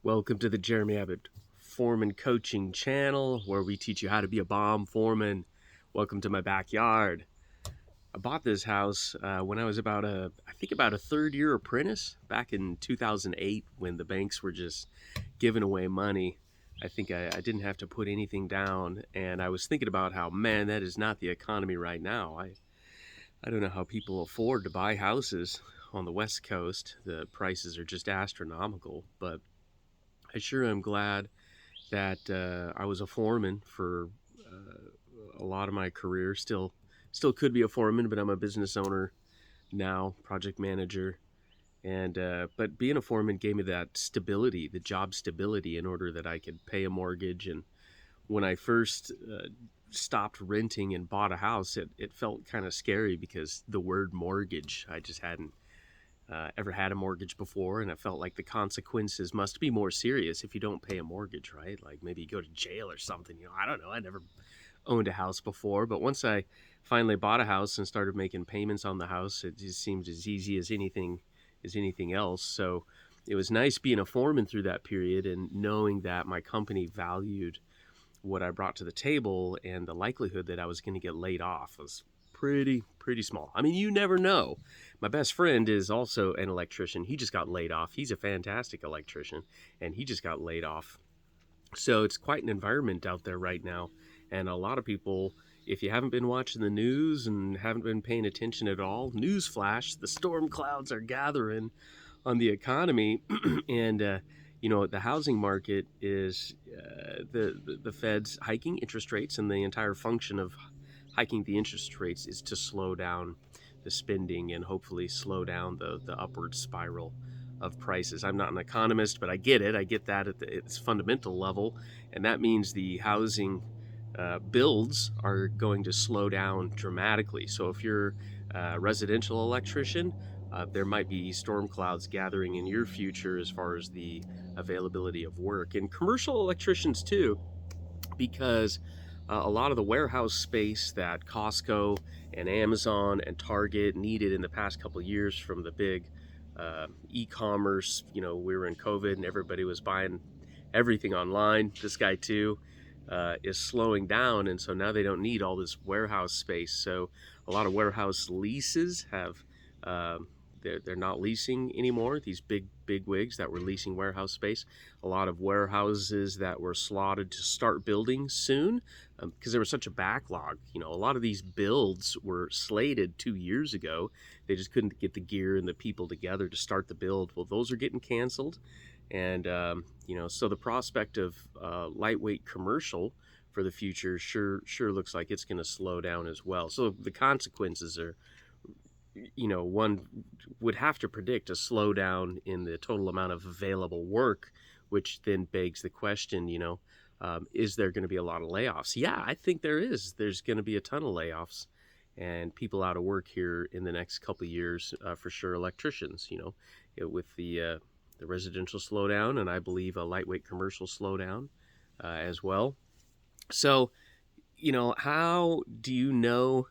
Welcome to the Jeremy Abbott Foreman Coaching Channel, where we teach you how to be a bomb foreman. Welcome to my backyard. I bought this house when I was about a third year apprentice back in 2008 when the banks were just giving away money. I didn't have to put anything down, and I was thinking about how, man, that is not the economy right now. I don't know how people afford to buy houses on the West Coast. The prices are just astronomical, but I sure am glad that I was a foreman for a lot of my career. Still could be a foreman, but I'm a business owner now, project manager, and but being a foreman gave me that stability, the job stability, in order that I could pay a mortgage. And when I first stopped renting and bought a house, it felt kind of scary because the word mortgage, I just hadn't ever had a mortgage before, and I felt like the consequences must be more serious if you don't pay a mortgage, right? Like maybe you go to jail or something. I don't know. I never owned a house before, but once I finally bought a house and started making payments on the house, it just seemed as easy as anything else. So it was nice being a foreman through that period and knowing that my company valued what I brought to the table, and the likelihood that I was going to get laid off was pretty small. I mean, you never know. My best friend is also an electrician. He just got laid off. He's a fantastic electrician, and he just got laid off. So it's quite an environment out there right now, and a lot of people, if you haven't been watching the news and haven't been paying attention at all, newsflash, the storm clouds are gathering on the economy. And the housing market is the Fed's hiking interest rates, and the entire function of hiking the interest rates is to slow down the spending and hopefully slow down the upward spiral of prices. I'm not an economist, but I get it. I get that at its fundamental level, and that means the housing builds are going to slow down dramatically. So if you're a residential electrician, there might be storm clouds gathering in your future as far as the availability of work. And commercial electricians too, because a lot of the warehouse space that Costco and Amazon and Target needed in the past couple of years from the big e-commerce, we were in COVID and everybody was buying everything online. This guy too is slowing down, and so now they don't need all this warehouse space. So a lot of warehouse leases have they're not leasing anymore. These big wigs that were leasing warehouse space. A lot of warehouses that were slotted to start building soon because there was such a backlog. A lot of these builds were slated 2 years ago. They just couldn't get the gear and the people together to start the build. Well, those are getting canceled, and so the prospect of lightweight commercial for the future sure looks like it's going to slow down as well. So the consequences are, one would have to predict a slowdown in the total amount of available work, which then begs the question, is there going to be a lot of layoffs? Yeah, I think there is. There's going to be a ton of layoffs and people out of work here in the next couple of years, for sure. Electricians, with the residential slowdown, and I believe a lightweight commercial slowdown as well. So, how do you know?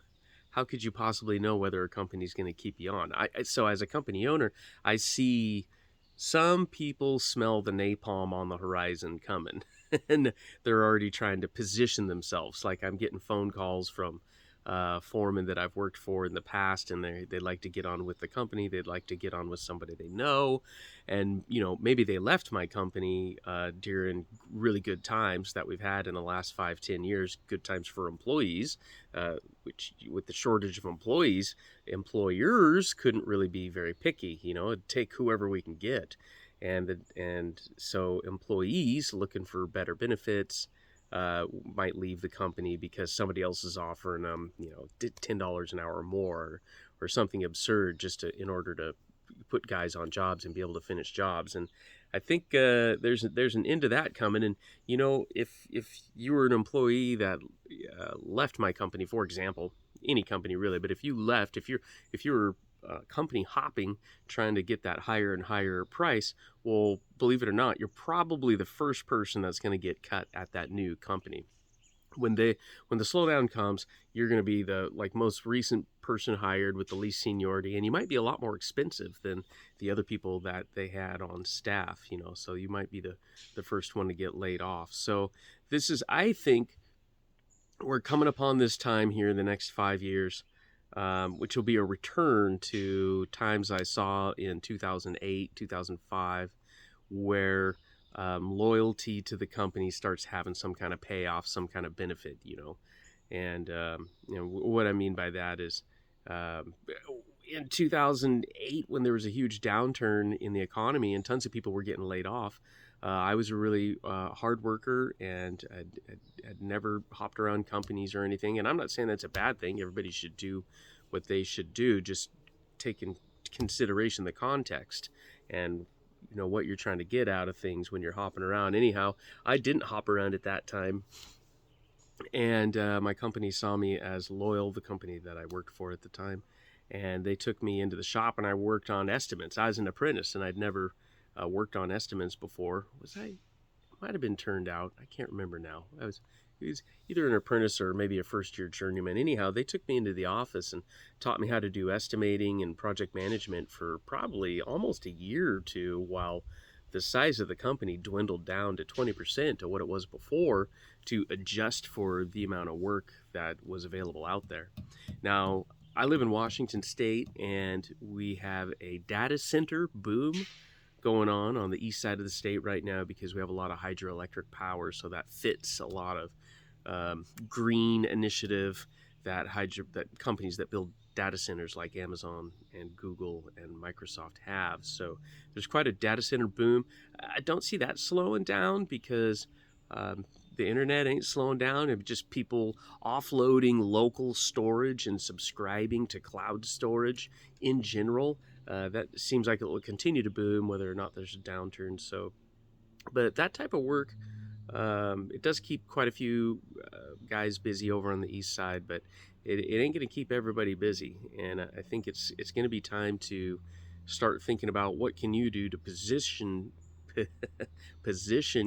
How could you possibly know whether a company is going to keep you on? So as a company owner, I see some people smell the napalm on the horizon coming, and they're already trying to position themselves. Like I'm getting phone calls from foremen that I've worked for in the past, and they'd like to get on with the company. They'd like to get on with somebody they know, and maybe they left my company during really good times that we've had in the last 5-10 years, good times for employees, which with the shortage of employees, employers couldn't really be very picky. It'd take whoever we can get, and so employees looking for better benefits might leave the company because somebody else is offering them, $10 an hour more, or something absurd, just in order to put guys on jobs and be able to finish jobs. And I think there's an end to that coming. And if you were an employee that left my company, for example, any company really, but if you left, if you're company hopping, trying to get that higher and higher price, well, believe it or not, you're probably the first person that's going to get cut at that new company. when they when the slowdown comes, you're going to be the like most recent person hired with the least seniority, and you might be a lot more expensive than the other people that they had on staff, so you might be the first one to get laid off. So this is, I think, we're coming upon this time here in the next 5 years, which will be a return to times I saw in 2008, 2005, where loyalty to the company starts having some kind of payoff, some kind of benefit. And what I mean by that is, um, in 2008, when there was a huge downturn in the economy and tons of people were getting laid off, I was a really hard worker, and I'd never hopped around companies or anything. And I'm not saying that's a bad thing. Everybody should do what they should do. Just take into consideration the context and what you're trying to get out of things when you're hopping around. Anyhow, I didn't hop around at that time, and my company saw me as loyal, the company that I worked for at the time, and they took me into the shop, and I worked on estimates. I was an apprentice, and I'd never worked on estimates before. Was I? Might have been turned out. I can't remember now. He was either an apprentice or maybe a first-year journeyman. Anyhow, they took me into the office and taught me how to do estimating and project management for probably almost a year or two, while the size of the company dwindled down to 20% of what it was before, to adjust for the amount of work that was available out there. Now, I live in Washington State, and we have a data center boom going on the east side of the state right now, because we have a lot of hydroelectric power, so that fits a lot of green initiative that companies that build data centers like Amazon and Google and Microsoft have. So there's quite a data center boom. I don't see that slowing down, because the internet ain't slowing down. It's just people offloading local storage and subscribing to cloud storage in general. That seems like it will continue to boom, whether or not there's a downturn. So, but that type of work, it does keep quite a few guys busy over on the east side, but it ain't going to keep everybody busy. And I think it's going to be time to start thinking about what can you do to position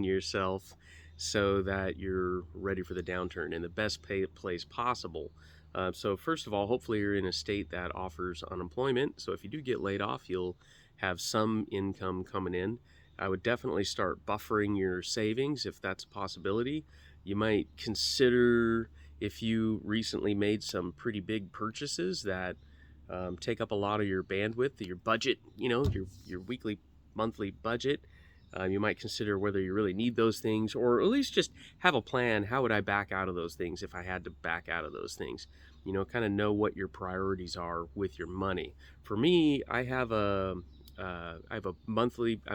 yourself so that you're ready for the downturn in the best place possible. So first of all, hopefully you're in a state that offers unemployment. So if you do get laid off, you'll have some income coming in. I would definitely start buffering your savings if that's a possibility. You might consider, if you recently made some pretty big purchases that take up a lot of your bandwidth, your budget, your weekly, monthly budget. You might consider whether you really need those things, or at least just have a plan. How would I back out of those things if I had to back out of those things? Kind of know what your priorities are with your money. For me, I have a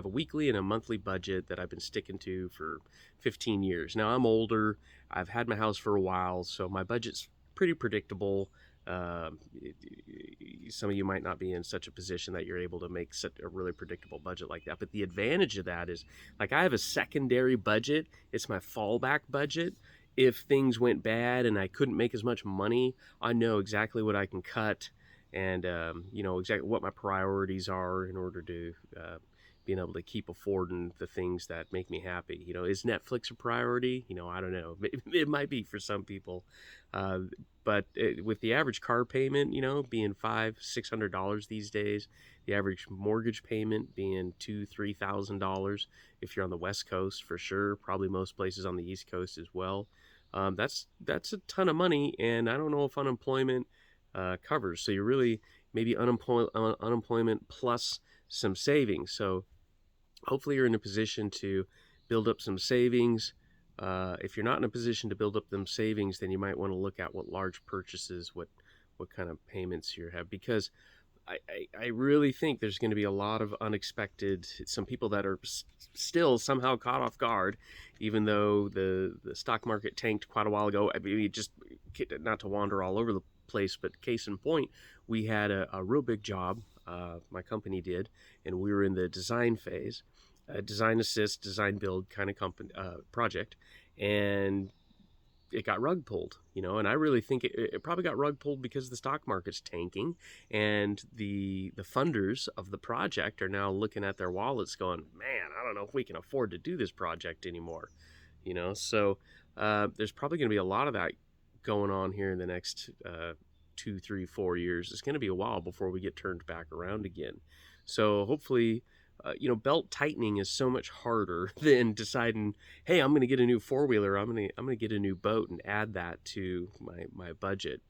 weekly and a monthly budget that I've been sticking to for 15 years. Now I'm older. I've had my house for a while, so my budget's pretty predictable. Some of you might not be in such a position that you're able to make such a really predictable budget like that. But the advantage of that is, like, I have a secondary budget. It's my fallback budget. If things went bad and I couldn't make as much money, I know exactly what I can cut, and exactly what my priorities are in order to being able to keep affording the things that make me happy. Is Netflix a priority? I don't know. It might be for some people. But with the average car payment, being $500-$600 these days, the average mortgage payment being $2,000-$3,000 if you're on the West Coast, for sure. Probably most places on the East Coast as well. That's a ton of money, and I don't know if unemployment covers. So you're really maybe unemployment plus some savings. So hopefully you're in a position to build up some savings. If you're not in a position to build up them savings, then you might want to look at what large purchases, what kind of payments you have, because I really think there's going to be a lot of unexpected, some people that are still somehow caught off guard, even though the stock market tanked quite a while ago. I mean, just not to wander all over the place, but case in point, we had a real big job, my company did, and we were in the design phase, design assist, design build kind of company project, and it got rug pulled, and I really think it probably got rug pulled because the stock market's tanking, and the funders of the project are now looking at their wallets going, man, I don't know if we can afford to do this project anymore, so There's probably going to be a lot of that going on here in the next 2, 3, 4 years. It's going to be a while before we get turned back around again. So hopefully, belt tightening is so much harder than deciding, hey, I'm going to get a new four-wheeler. I'm going to get a new boat and add that to my budget.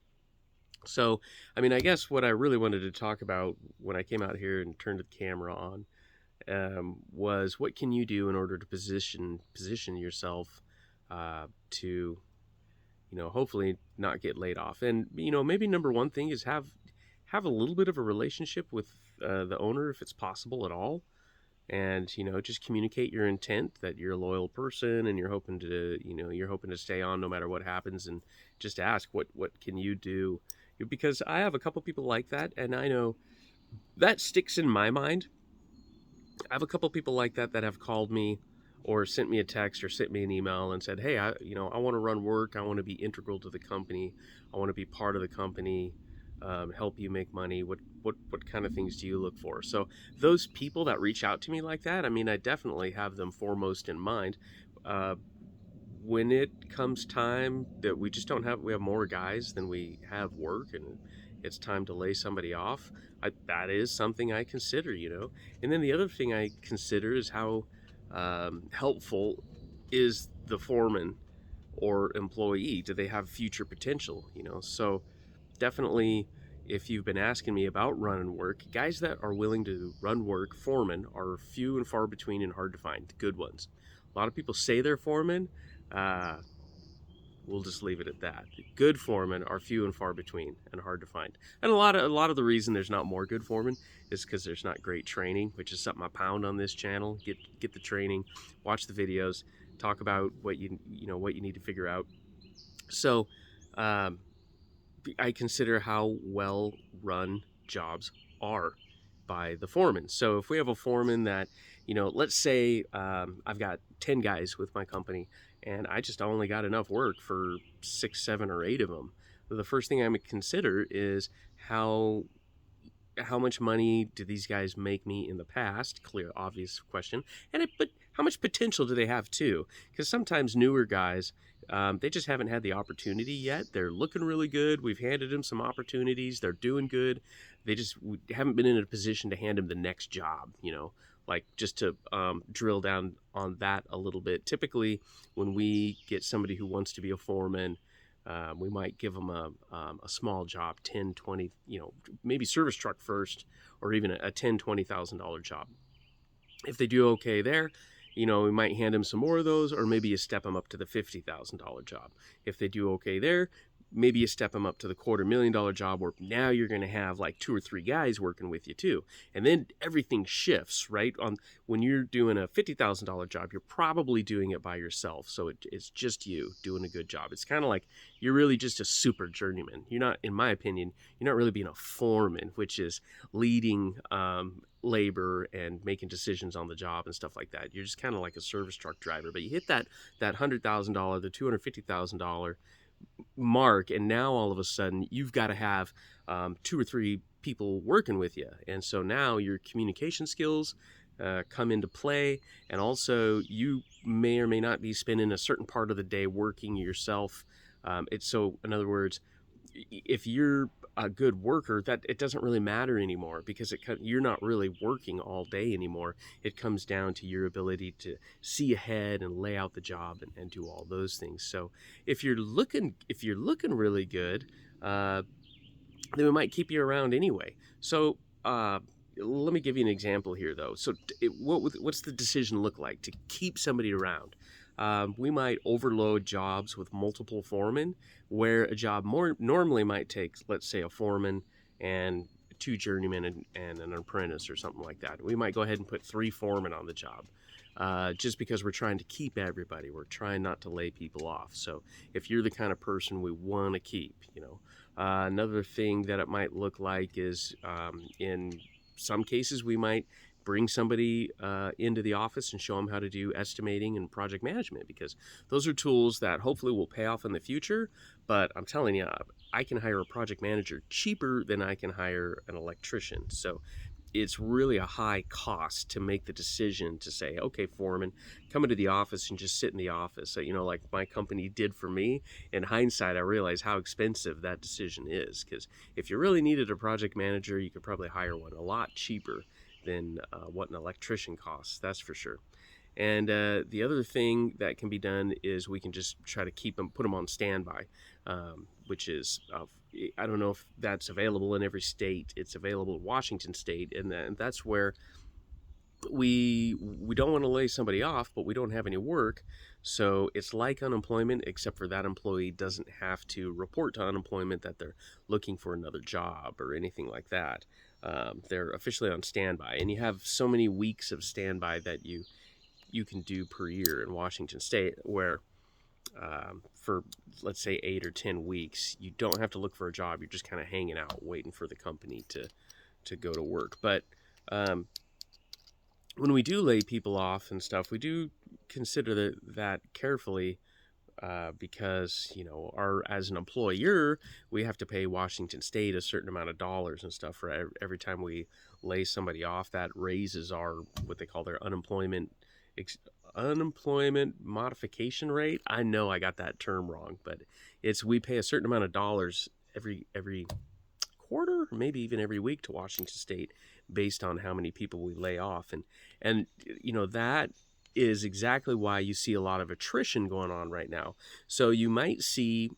So, I mean, I guess what I really wanted to talk about when I came out here and turned the camera on was what can you do in order to position yourself to hopefully not get laid off. And maybe number one thing is have a little bit of a relationship with the owner if it's possible at all, and just communicate your intent that you're a loyal person and you're hoping to stay on no matter what happens, and just ask what can you do, because I have a couple people like that, and I know that sticks in my mind. I have a couple people like that that have called me or sent me a text or sent me an email and said, hey, I want to run work. I want to be integral to the company. I want to be part of the company, help you make money. What kind of things do you look for? So those people that reach out to me like that, I mean, I definitely have them foremost in mind. When it comes time that we have more guys than we have work, and it's time to lay somebody off, that is something I consider, And then the other thing I consider is how helpful is the foreman or employee? Do they have future potential, So definitely, if you've been asking me about running work, guys that are willing to run work, foremen, are few and far between and hard to find, the good ones. A lot of people say they're foremen. Uh, we'll just leave it at that. Good foremen are few and far between and hard to find. And a lot of the reason there's not more good foremen is because there's not great training, which is something I pound on this channel. Get the training, watch the videos, talk about what you need to figure out. So I consider how well run jobs are by the foreman. So if we have a foreman that, let's say I've got 10 guys with my company and I just only got enough work for 6, 7, or 8 of them. The first thing I would consider is how much money do these guys make me in the past? Clear, obvious question. But how much potential do they have too? Because sometimes newer guys, they just haven't had the opportunity yet. They're looking really good. We've handed them some opportunities. They're doing good. They just haven't been in a position to hand them the next job, like just to drill down on that a little bit. Typically, when we get somebody who wants to be a foreman, we might give them a small job, 10, 20, maybe service truck first, or even a $10,000, $20,000 job. If they do okay there, we might hand them some more of those, or maybe you step them up to the $50,000 job. If they do okay there, maybe you step them up to the $250,000 job, where now you're going to have like 2 or 3 guys working with you too. And then everything shifts, right? When you're doing a $50,000 job, you're probably doing it by yourself. So it's just you doing a good job. It's kind of like you're really just a super journeyman. You're not, in my opinion, you're not really being a foreman, which is leading labor and making decisions on the job and stuff like that. You're just kind of like a service truck driver. But you hit that $100,000, the $250,000 mark, and now all of a sudden you've got to have 2 or 3 people working with you, and so now your communication skills come into play, and also you may or may not be spending a certain part of the day working yourself. So in other words, if you're a good worker, that it doesn't really matter anymore, because you're not really working all day anymore. It comes down to your ability to see ahead and lay out the job and do all those things. So if you're looking really good, then we might keep you around anyway. So let me give you an example here, though. So what's the decision look like to keep somebody around? We might overload jobs with multiple foremen, where a job more normally might take, let's say, a foreman and 2 journeymen and an apprentice or something like that. We might go ahead and put 3 foremen on the job, just because we're trying to keep everybody. We're trying not to lay people off. So if you're the kind of person we want to keep, another thing that it might look like is, in some cases, we might bring somebody into the office and show them how to do estimating and project management, because those are tools that hopefully will pay off in the future. But I'm telling you, I can hire a project manager cheaper than I can hire an electrician. So it's really a high cost to make the decision to say, okay, Foreman, come into the office and just sit in the office. So, like my company did for me. In hindsight, I realize how expensive that decision is, because if you really needed a project manager, you could probably hire one a lot cheaper than what an electrician costs, that's for sure. And the other thing that can be done is we can just try to put them on standby, which is, I don't know if that's available in every state. It's available in Washington State, and that's where we don't want to lay somebody off, but we don't have any work. So it's like unemployment, except for that employee doesn't have to report to unemployment that they're looking for another job or anything like that. They're officially on standby, and you have so many weeks of standby that you can do per year in Washington State, where for, let's say, 8 or 10 weeks, you don't have to look for a job. You're just kind of hanging out, waiting for the company to go to work. But when we do lay people off and stuff, we do consider that carefully, because as an employer, we have to pay Washington State a certain amount of dollars and stuff for every time we lay somebody off. That raises our, what they call their unemployment modification rate. I know I got that term wrong, but we pay a certain amount of dollars every quarter, or maybe even every week, to Washington State based on how many people we lay off. And that is exactly why you see a lot of attrition going on right now. So you might see,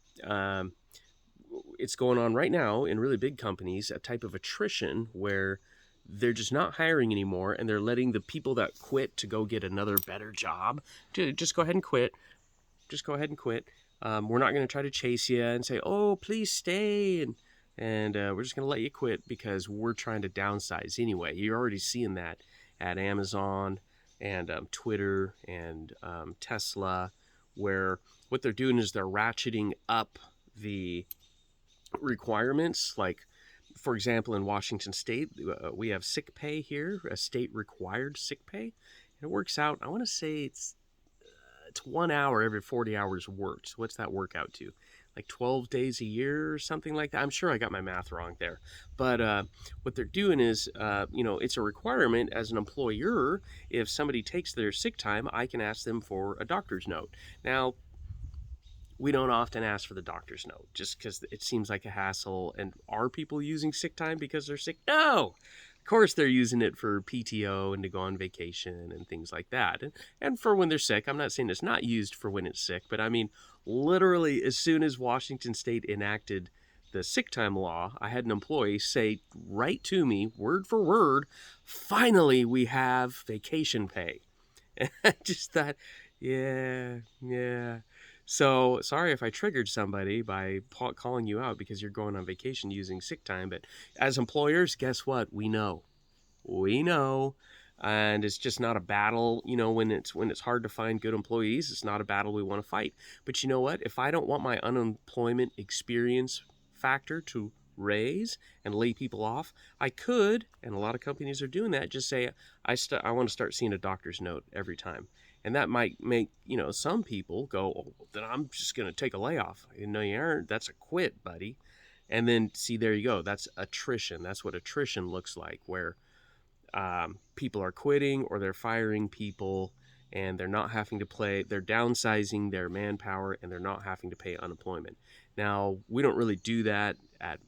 it's going on right now in really big companies, a type of attrition where they're just not hiring anymore, and they're letting the people that quit to go get another better job to just go ahead and quit. Just go ahead and quit. We're not going to try to chase you and say, oh, please stay, and we're just going to let you quit because we're trying to downsize anyway. You're already seeing that at Amazon and Twitter and Tesla, where what they're doing is they're ratcheting up the requirements. Like, for example, in Washington State, we have sick pay here, a state required sick pay. And it works out, I want to say it's 1 hour every 40 hours worked. So what's that work out to? Like 12 days a year or something like that. I'm sure I got my math wrong there. But what they're doing is, it's a requirement as an employer. If somebody takes their sick time, I can ask them for a doctor's note. Now, we don't often ask for the doctor's note just because it seems like a hassle. And are people using sick time because they're sick? No! Of course they're using it for PTO and to go on vacation and things like that. And for when they're sick. I'm not saying it's not used for when it's sick, but I mean, literally, as soon as Washington State enacted the sick time law, I had an employee say right to me, word for word, finally we have vacation pay. And I just thought, yeah. So sorry if I triggered somebody by calling you out because you're going on vacation using sick time. But as employers, guess what? We know. And it's just not a battle, when it's hard to find good employees. It's not a battle we want to fight. But you know what? If I don't want my unemployment experience factor to raise and lay people off, I could, and a lot of companies are doing that, just say, I want to start seeing a doctor's note every time. And that might make, some people go, oh, then I'm just going to take a layoff. No, you aren't. That's a quit, buddy. And then, see, there you go. That's attrition. That's what attrition looks like, where people are quitting or they're firing people, and they're not having to they're downsizing their manpower, and they're not having to pay unemployment. Now, we don't really do that at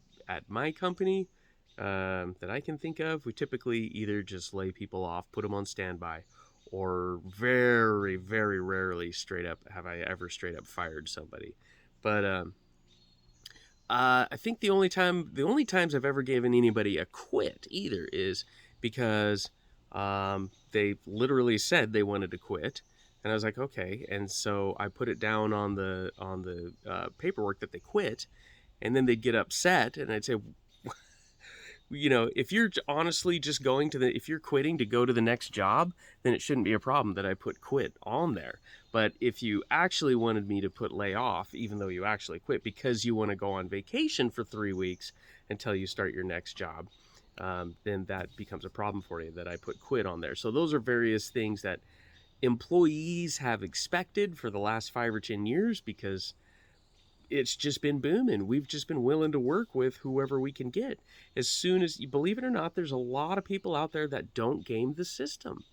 my company that I can think of. We typically either just lay people off, put them on standby, or very, very rarely have I ever straight up fired somebody. But I think the only times I've ever given anybody a quit either is because they literally said they wanted to quit, and I was like, okay, and so I put it down on the paperwork that they quit, and then they'd get upset, and I'd say, if you're honestly just if you're quitting to go to the next job, then it shouldn't be a problem that I put quit on there. But if you actually wanted me to put lay off, even though you actually quit because you want to go on vacation for 3 weeks until you start your next job, then that becomes a problem for you that I put quit on there. So those are various things that employees have expected for the last 5 or 10 years, because it's just been booming. We've just been willing to work with whoever we can get. As soon as you believe it or not, there's a lot of people out there that don't game the system.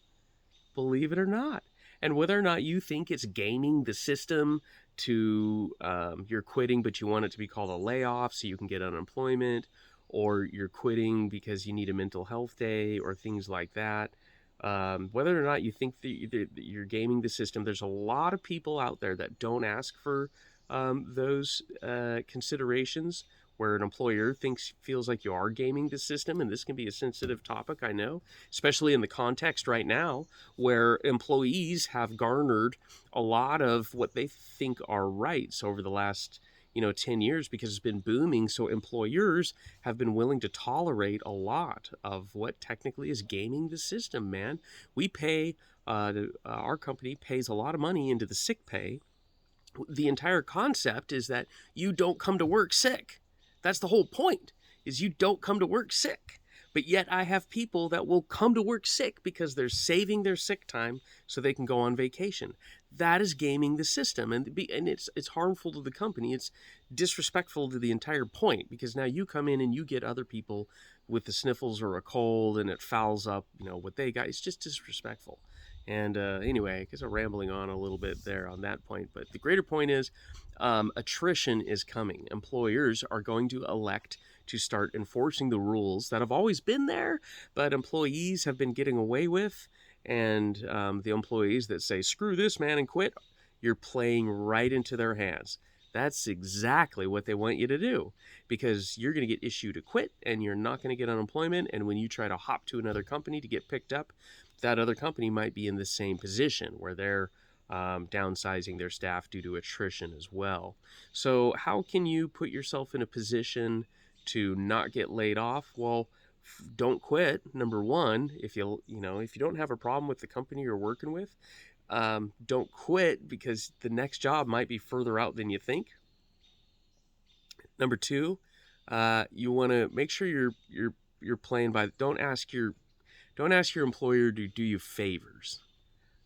Believe it or not. And whether or not you think it's gaming the system to you're quitting, but you want it to be called a layoff so you can get unemployment, or you're quitting because you need a mental health day or things like that. Whether or not you think that you're gaming the system, there's a lot of people out there that don't ask for those considerations, where an employer feels like you are gaming the system. And this can be a sensitive topic, I know, especially in the context right now where employees have garnered a lot of what they think are rights over the last 10 years, because it's been booming. So employers have been willing to tolerate a lot of what technically is gaming the system, man. We pay, our company pays a lot of money into the sick pay. The entire concept is that you don't come to work sick. That's the whole point, is you don't come to work sick. But yet I have people that will come to work sick because they're saving their sick time so they can go on vacation. That is gaming the system, and it's harmful to the company. It's disrespectful to the entire point, because now you come in and you get other people with the sniffles or a cold, and it fouls up what they got. It's just disrespectful. And anyway, I guess I'm rambling on a little bit there on that point. But the greater point is attrition is coming. Employers are going to elect to start enforcing the rules that have always been there, but employees have been getting away with. And the employees that say, screw this, man, and quit, you're playing right into their hands. That's exactly what they want you to do, because you're going to get issued a quit and you're not going to get unemployment. And when you try to hop to another company to get picked up, that other company might be in the same position where they're downsizing their staff due to attrition as well. So how can you put yourself in a position to not get laid off? Well, don't quit. Number one, if you don't have a problem with the company you're working with, don't quit, because the next job might be further out than you think. Number two, you want to make sure you're playing by. Don't ask your employer to do you favors.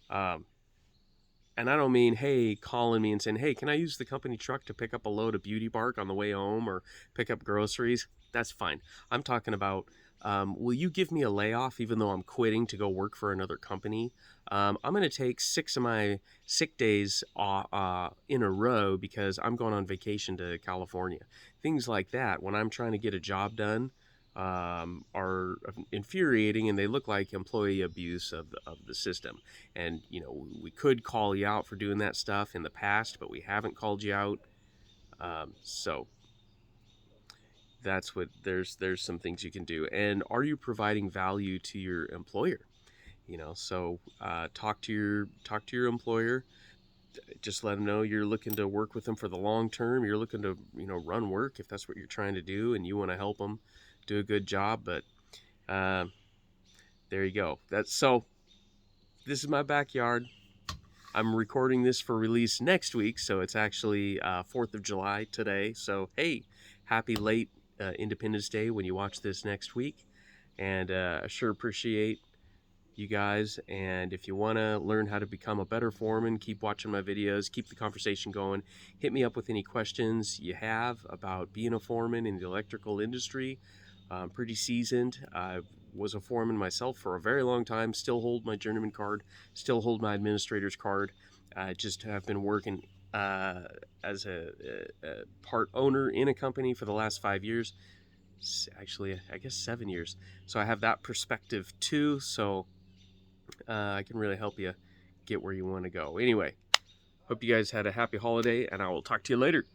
And I don't mean, hey, calling me and saying, hey, can I use the company truck to pick up a load of beauty bark on the way home or pick up groceries? That's fine. I'm talking about, will you give me a layoff even though I'm quitting to go work for another company? I'm going to take 6 of my sick days in a row because I'm going on vacation to California. Things like that, when I'm trying to get a job done, are infuriating, and they look like employee abuse of the system. And we could call you out for doing that stuff in the past, but we haven't called you out. So that's what there's some things you can do. And are you providing value to your employer? So talk to your employer. Just let them know you're looking to work with them for the long term. You're looking to run work if that's what you're trying to do, and you want to help them do a good job. But there you go. This is my backyard. I'm recording this for release next week, so it's actually 4th of July today. So hey, happy late Independence Day when you watch this next week. And I sure appreciate you guys. And if you want to learn how to become a better foreman, keep watching my videos, keep the conversation going. Hit me up with any questions you have about being a foreman in the electrical industry. I'm pretty seasoned. I was a foreman myself for a very long time, still hold my journeyman card, still hold my administrator's card. I just have been working as a part owner in a company for the last 5 years. Actually, I guess 7 years. So I have that perspective too. So I can really help you get where you want to go. Anyway, hope you guys had a happy holiday, and I will talk to you later.